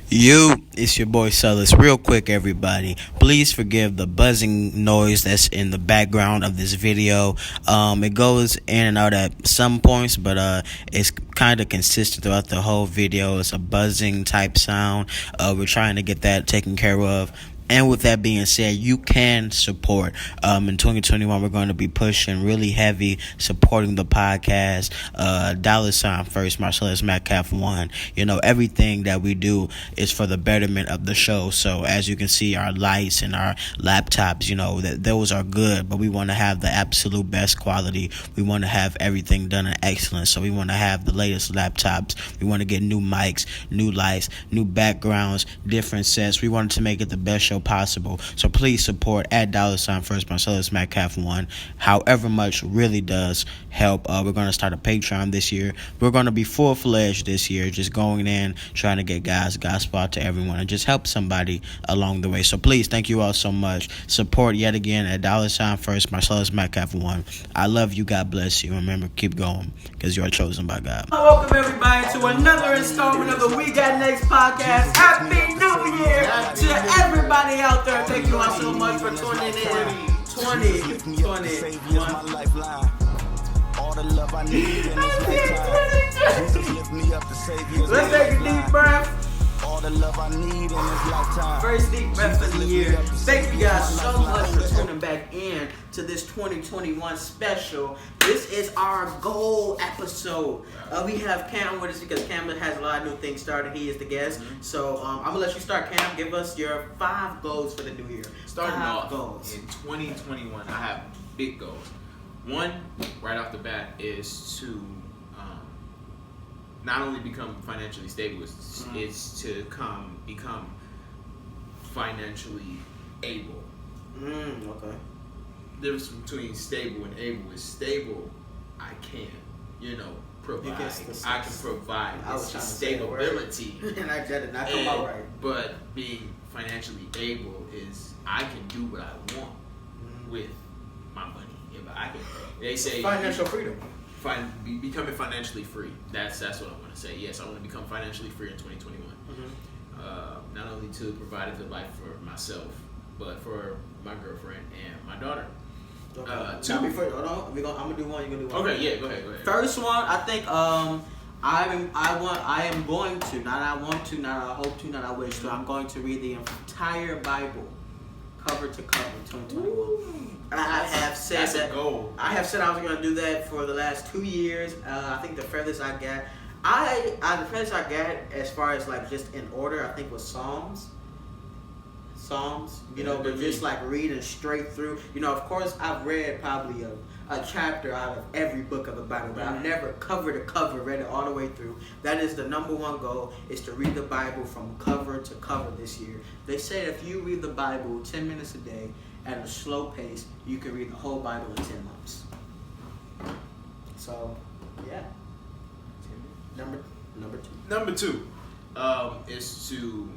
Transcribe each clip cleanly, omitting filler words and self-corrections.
It's your boy Sellers. Real quick, everybody, please forgive the buzzing noise that's in the background of this video. It goes in and out at some points, but it's kind of consistent throughout the whole video. It's a buzzing type sound. We're trying to get that taken care of. And with that being said, you can support. In 2021, we're going to be pushing really heavy, supporting the podcast. $ first, Marcellus Metcalf 1. Everything that we do is for the betterment of the show. So as you can see, our lights and our laptops, that those are good, but we want to have the absolute best quality. We want to have everything done in excellence. So we want to have the latest laptops. We want to get new mics, new lights, new backgrounds, different sets. We wanted to make it the best show possible. So please support at $ first Marcellus Metcalf 1. However much really does help. We're going to start a Patreon this year. We're going to be full-fledged this year, just going in, trying to get God's gospel out to everyone and just help somebody along the way. So please, thank you all so much. Support yet again at $ first Marcellus Metcalf 1. I love you. God bless you. Remember, keep going because you are chosen by God. Welcome everybody to another installment of the We Got Next podcast. Happy New Year to everybody out there. Thank you all so much for tuning in. 2021. All the love I need in this lifetime. Jesus lift me up to save you. Let's take a deep breath. All the love I need in this lifetime. First deep breath of the year. Thank you guys so much for tuning back in to this 2021 special. This is our goal episode. We have Cam with us because Cam has a lot of new things started. He is the guest. So I'm going to let you start, Cam. Give us your 5 goals for the new year. Starting off goals. in 2021, I have big goals. One, right off the bat, is to not only become financially stable, it's to become financially able. Okay. The difference between stable and able is stable, I can, provide. I can provide. It's just stability. And I did it not come out right. But being financially able is I can do what I want with my money. I can. They say financial freedom. Becoming financially free. That's what I want to say. Yes, I want to become financially free in 2021. Not only to provide a good life for myself, but for my girlfriend and my daughter. Okay. Now before, hold on, I'm gonna do one. You're gonna do one. Okay, yeah, go ahead. First one, I think I am going to, not I want to, not I hope to, not I wish to. I'm going to read the entire Bible, cover to cover, 2021. I have said that's that. A goal. I have said I was going to do that for the last 2 years. I think the furthest I got, the furthest I got as far as like just in order, I think was Psalms, but just like reading straight through. Of course I've read probably a chapter out of every book of the Bible, but I've never cover to cover read it all the way through. That is the number one goal, is to read the Bible from cover to cover this year. They say if you read the Bible 10 minutes a day at a slow pace, you can read the whole Bible in 10 months. So, yeah. Number two. Number 2 is to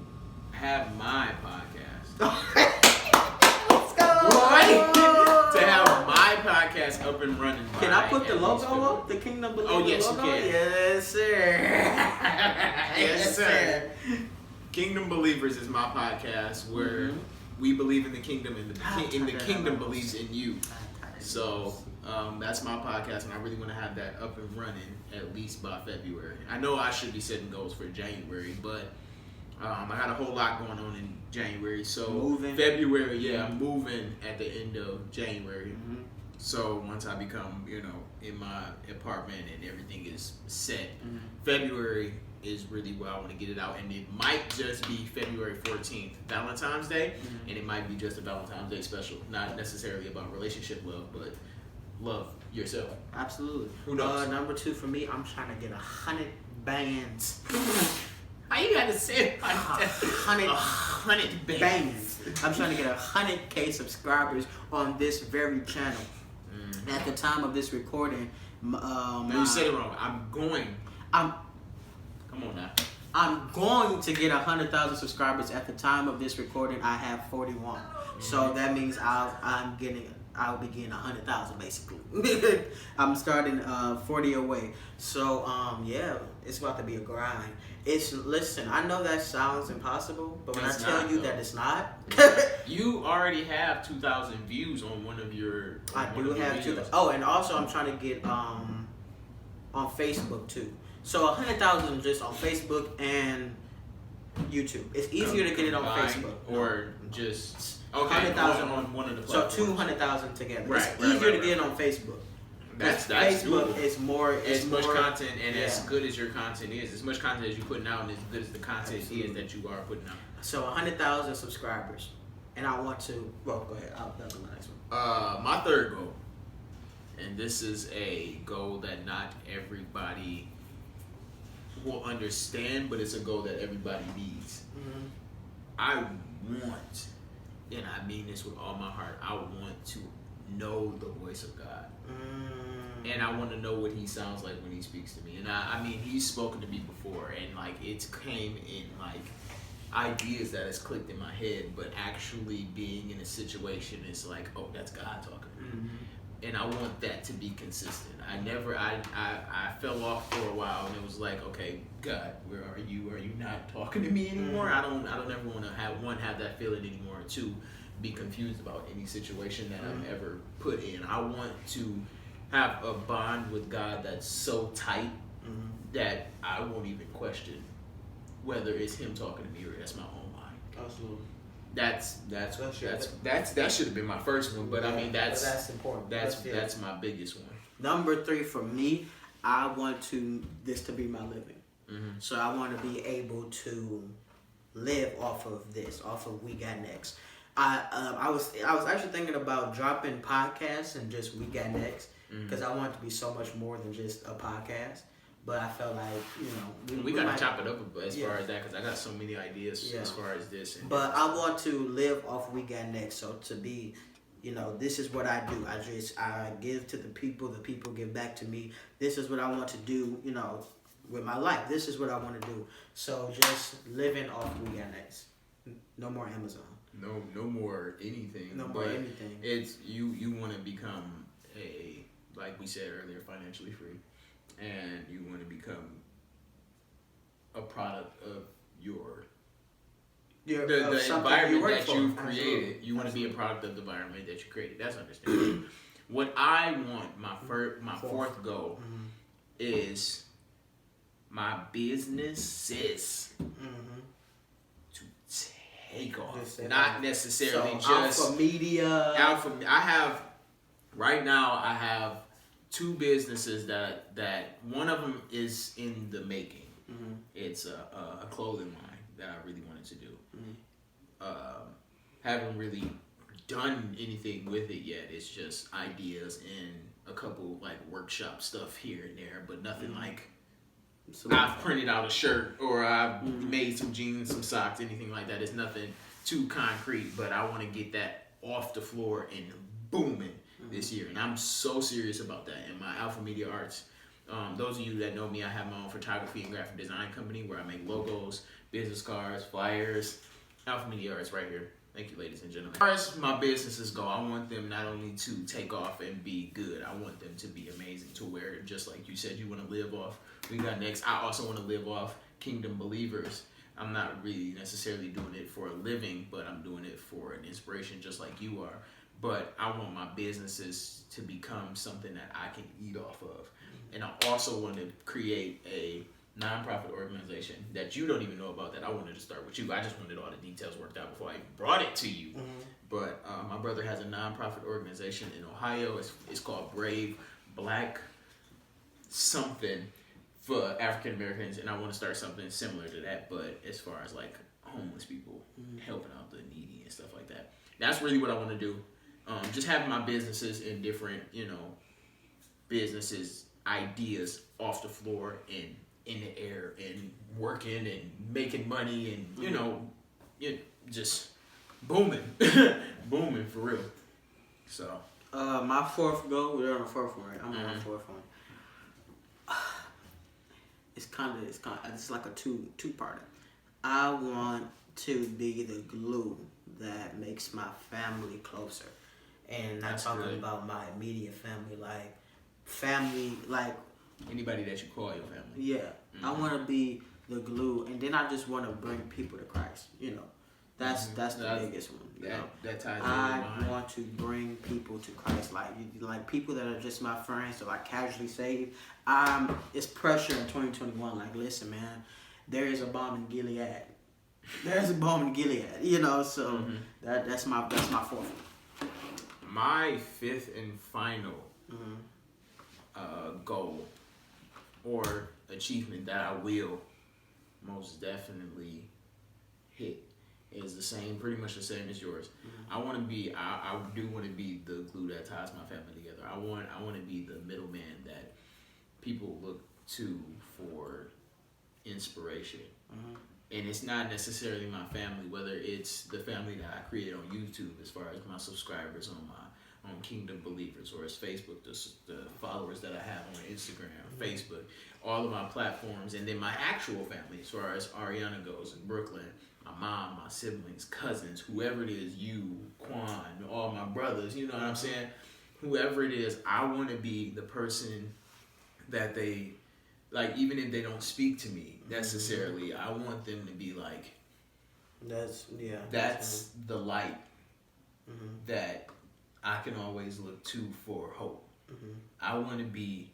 have my podcast. Let's go! To have my podcast up and running. Can I put the logo up? The Kingdom Believers logo? Oh, yes, you can. Yes, sir. Yes, sir. Kingdom Believers is my podcast where we believe in the kingdom and the kingdom believes in you. So that's my podcast, and I really want to have that up and running at least by February. I know I should be setting goals for January, but I got a whole lot going on in January. So February, I'm moving at the end of January. So once I become, in my apartment and everything is set, February is really where I want to get it out, and it might just be February 14th, Valentine's Day, and it might be just a Valentine's Day special, not necessarily about relationship love, but love yourself. Absolutely. Who knows? Number 2 for me, I'm trying to get 100 bands. How you gotta say 100 bands. I'm trying to get 100K subscribers on this very channel. At the time of this recording, no, you said it wrong. Come on now. I'm going to get 100,000 subscribers. At the time of this recording, I have 41. So that means I'll be getting 100,000 basically. I'm starting 40 away. So yeah, It's about to be a grind. Listen, I know that sounds impossible, but when It's I tell not, you though. that it's not, You already have 2,000 views on one of your. I do have two. Oh, and also I'm trying to get on Facebook too. So 100,000 just on Facebook and YouTube. It's easier to get it on Facebook or just 100,000 on one of the So platforms. 200,000 together. Right, It's right, easier right, to get right. on Facebook. That's Facebook doable. is more. As much more, content and as yeah. good as your content is, as much content as you're putting out, and as good as the content Absolutely. is that you are putting out. So 100,000 subscribers, and I want to. Well, go ahead. That'll be my next one. My third goal, and this is a goal that not everybody will understand, but it's a goal that everybody needs. Mm-hmm. I want, and I mean this with all my heart, I want to know the voice of God. And I want to know what he sounds like when he speaks to me. And I mean, he's spoken to me before, and like it came in like ideas that has clicked in my head, but actually being in a situation is like, oh, that's God talking to me. Mm-hmm. And I want that to be consistent. I fell off for a while, and it was like, okay, God, where are you? Are you not talking to me anymore? I don't ever want to have that feeling anymore. Or two, be confused about any situation that I'm ever put in. I want to have a bond with God that's so tight that I won't even question whether it's him talking to me or that's my own mind. Absolutely. That should have been my first one, but I mean that's important. That's my biggest one. Number 3 for me, I want this to be my living. Mm-hmm. So I want to be able to live off of this, off of We Got Next. I was actually thinking about dropping podcasts and just We Got Next because I want it to be so much more than just a podcast. But I felt like we gotta chop it up as Yeah. far as that because I got so many ideas as far as this. And But I want to live off We Got Next. So to be, this is what I do. I give to the people give back to me. This is what I want to do, with my life. This is what I want to do. So just living off We Got Next. No more Amazon. No more anything. No more anything. It's you want to become like we said earlier, financially free, and you want to become a product of the environment that you've created. You want to be a product of the environment that you created. That's understandable. What I want, my fourth goal, is my businesses to take off. Not necessarily just Alpha Media. Right now I have 2 businesses that one of them is in the making. It's a clothing line that I really wanted to do. Haven't really done anything with it yet. It's just ideas and a couple like workshop stuff here and there, but nothing like I've printed out a shirt or I've made some jeans, some socks, anything like that. It's nothing too concrete, but I want to get that off the floor and booming this year. And I'm so serious about that. And my Alpha Media Arts, those of you that know me, I have my own photography and graphic design company where I make logos, business cards, flyers. Alpha Media Arts right here. Thank you, ladies and gentlemen. As far as my businesses go, I want them not only to take off and be good, I want them to be amazing to where, just like you said, you want to live off We Got Next. I also want to live off Kingdom Believers. I'm not really necessarily doing it for a living, but I'm doing it for an inspiration just like you are. But I want my businesses to become something that I can eat off of. And I also want to create a nonprofit organization that you don't even know about that I wanted to start with you. I just wanted all the details worked out before I even brought it to you. But my brother has a nonprofit organization in Ohio. It's called Brave Black something for African Americans, and I want to start something similar to that, but as far as like homeless people, helping out the needy and stuff like that. That's really what I want to do. Just having my businesses in different, businesses, ideas off the floor and in the air and working and making money and, just booming. Booming for real. So. My 4th goal, we're on the 4th one, right? I'm on the 4th one. It's like a two-parter. I want to be the glue that makes my family closer. And not talking about my immediate family, like Anybody that you call your family. Yeah, I want to be the glue, and then I just want to bring people to Christ. You know, that's the biggest one. You know? That ties I want to bring people to Christ, like people that are just my friends, or like casually saved. It's pressure in 2021. Like, listen, man, there is a bomb in Gilead. There's a bomb in Gilead. You know, so that's my fourth. My fifth and final goal or achievement that I will most definitely hit is pretty much the same as yours. I want to be, I do want to be the glue that ties my family together. I want to be the middleman that people look to for inspiration. And it's not necessarily my family, whether it's the family that I created on YouTube, as far as my subscribers on Kingdom Believers, or as Facebook, the followers that I have on Instagram, Facebook, all of my platforms, and then my actual family, as far as Ariana goes in Brooklyn, my mom, my siblings, cousins, whoever it is, you, Quan, all my brothers, you know what I'm saying? Whoever it is, I want to be the person that they, like, even if they don't speak to me necessarily, I want them to be like, that's the light that I can always look to for hope. I want to be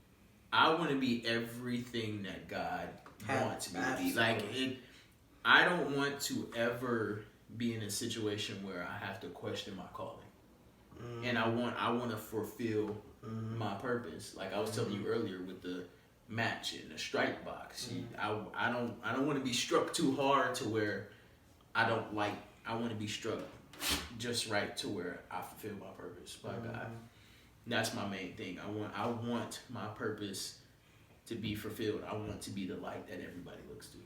everything that God wants me to be. Like, I don't want to ever be in a situation where I have to question my calling. And I want to fulfill my purpose. Like I was telling you earlier with the match in the strike box. I don't want to be struck too hard to where I want to be struck just right to where I fulfill my purpose by God. That's my main thing. I want my purpose to be fulfilled. I want to be the light that everybody looks to.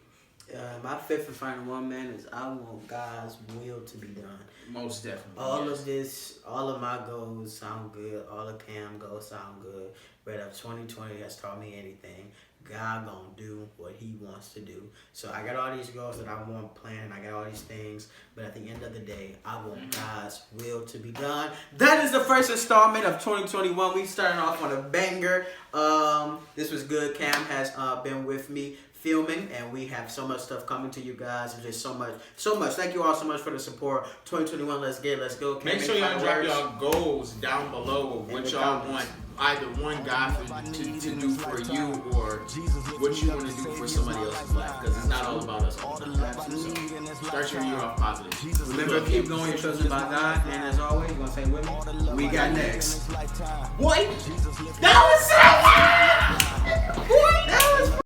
My fifth and final one, man, is I want God's will to be done. Most definitely. All of my goals sound good. All of Cam goals sound good. But if 2020 has taught me anything, God gonna do what He wants to do. So I got all these goals that I want planned. I got all these things. But at the end of the day, I want God's will to be done. That is the first installment of 2021. We starting off on a banger. This was good. Cam has been with me filming, and we have so much stuff coming to you guys. There's just so much. Thank you all so much for the support. 2021, let's go. Cam, make sure y'all drop y'all goals down below of what y'all want either one God to do for you, or what you want to do for somebody else's life, because it's not all about us all the time. So start your year off positive. Remember, keep going. You're chosen by God, and as always, you want to say with me, we got next. What? That was so